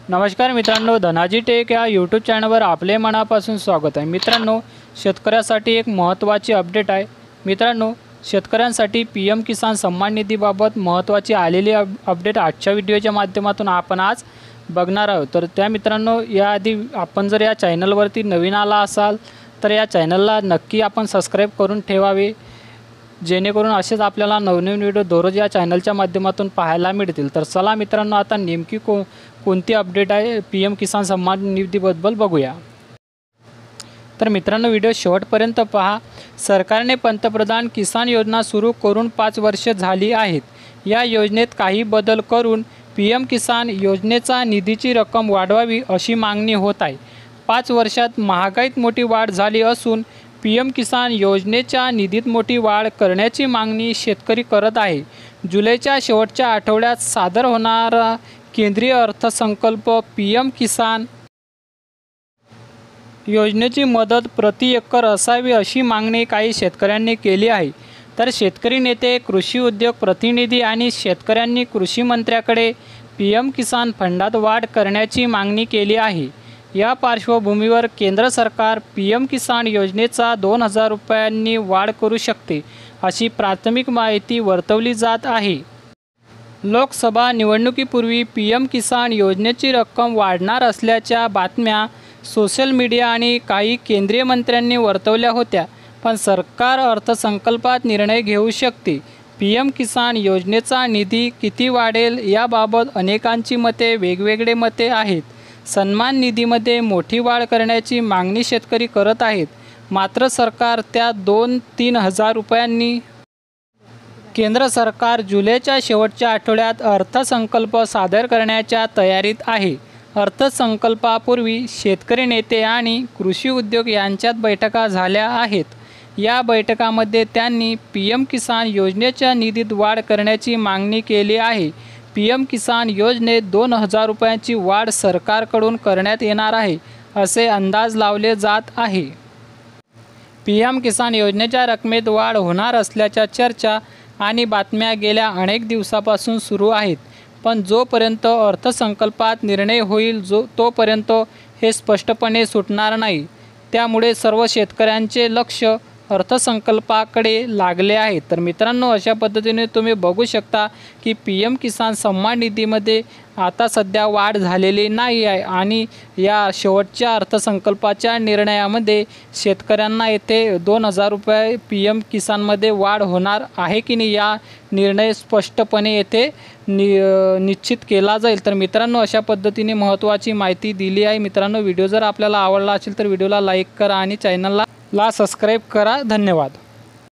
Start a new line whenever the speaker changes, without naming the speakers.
नमस्कार मित्रांनो, धनाजी टेक या यूट्यूब चॅनलवर आपले मनापासून स्वागत आहे। मित्रांनो, शेतकऱ्यासाठी एक महत्त्वाची अपडेट आहे। मित्रांनो, शेतकऱ्यांसाठी पीएम किसान सन्मान निधीबाबत महत्त्वाची आलेली अपडेट आजच्या व्हिडिओच्या माध्यमातून आपण आज बघणार आहोत। तर त्या मित्रांनो, याआधी आपण जर या चॅनलवरती नवीन आला असाल तर या चॅनलला नक्की आपण सबस्क्राइब करून ठेवावे, जेणेकरून असेच आपल्याला नवनवीन व्हिडिओ दररोज या चॅनलच्या माध्यमातून पाहायला मिळतील। तर चला मित्रांनो, आता नेमकी कोणती अपडेट आहे पीएम किसान सन्मान निधीबद्दल बघूया। तर मित्रांनो, व्हिडिओ शेवटपर्यंत पहा। सरकारने पंतप्रधान किसान योजना सुरू करून 5 वर्षे झाली आहेत। या योजनेत काही बदल करून पीएम किसान योजनेचा निधीची रक्कम वाढवावी अशी मागणी होत आहे। 5 वर्षात महागाईत मोठी वाढ झाली असून पीएम किसान योजनेच्या निधीत मोठी वाढ करण्याची मागणी शेतकरी करत आहे। जुलैच्या शेवटच्या आठवड्यात सादर होणारा केंद्रीय अर्थसंकल्प पीएम किसान योजनेची मदत प्रति एकर असावी अशी मागणी काही शेतकऱ्यांनी केली आहे। तर शेतकरी नेते, कृषी उद्योग प्रतिनिधी आणि शेतकऱ्यांनी कृषी मंत्र्याकडे पीएम किसान फंडात वाढ करण्याची मागणी केली आहे। या पार्श्वभूमीवर केंद्र सरकार पीएम किसान योजनेचा 2000 रुपयांनी वाढ करू शकते अशी प्राथमिक माहिती वर्तवली जात आहे। लोकसभा निवडणुकीपूर्वी पीएम किसान योजनेची रक्कम वाढणार असल्याच्या बातम्या सोशल मीडिया आणि काही केंद्रीय मंत्र्यांनी वर्तवल्या होत्या, पण सरकार अर्थसंकल्पात निर्णय घेऊ शकते। पीएम किसान योजनेचा निधी किती वाढेल याबाबत अनेकांची वेगवेगळे मते आहेत। सन्मान निधीमध्ये मोठी वाढ करण्याची मागणी शेतकरी करत आहेत, मात्र सरकार त्यात 2-3 हजार रुपयांनी केंद्र सरकार जुलैच्या शेवटच्या आठवड्यात अर्थसंकल्प सादर करण्याच्या तयारीत आहे। अर्थसंकल्पापूर्वी शेतकरी नेते आणि कृषी उद्योग यांच्यात बैठका झाल्या आहेत। या बैठकामध्ये त्यांनी पीएम किसान योजनेच्या निधीत वाढ करण्याची मागणी केली आहे। पीएम किसान योजनेत 2000 रुपयांची वाढ सरकारकडून करण्यात येणार आहे असे अंदाज लावले जात आहे। पीएम किसान योजनेच्या रकमेत वाढ होणार असल्याच्या चर्चा आणि बातम्या गेल्या अनेक दिवसापासून सुरू आहेत, पण जोपर्यंत अर्थसंकल्पात निर्णय होईल तोपर्यंत हे स्पष्टपणे सुटणार नाही। त्यामुळे सर्व शेतकऱ्यांचे लक्ष अर्थसंकल्पाकडे लागले आहे। तर मित्रांनो, अशा पद्धतीने तुम्ही बघू शकता की पीएम किसान सन्मान निधीमध्ये आता सध्या वाढ झालेली नाही आहे आणि या शेवटच्या अर्थसंकल्पाच्या निर्णयामध्ये शेतकऱ्यांना येथे 2000 रुपये पीएम किसानमध्ये वाढ होणार आहे की नाही या निर्णय स्पष्टपणे येथे निश्चित केला जाईल। तर मित्रांनो, अशा पद्धतीने महत्त्वाची माहिती दिली आहे। मित्रांनो, व्हिडिओ जर आपल्याला आवडला असेल तर व्हिडिओला लाईक करा आणि चॅनलला सबस्क्राइब करा। धन्यवाद।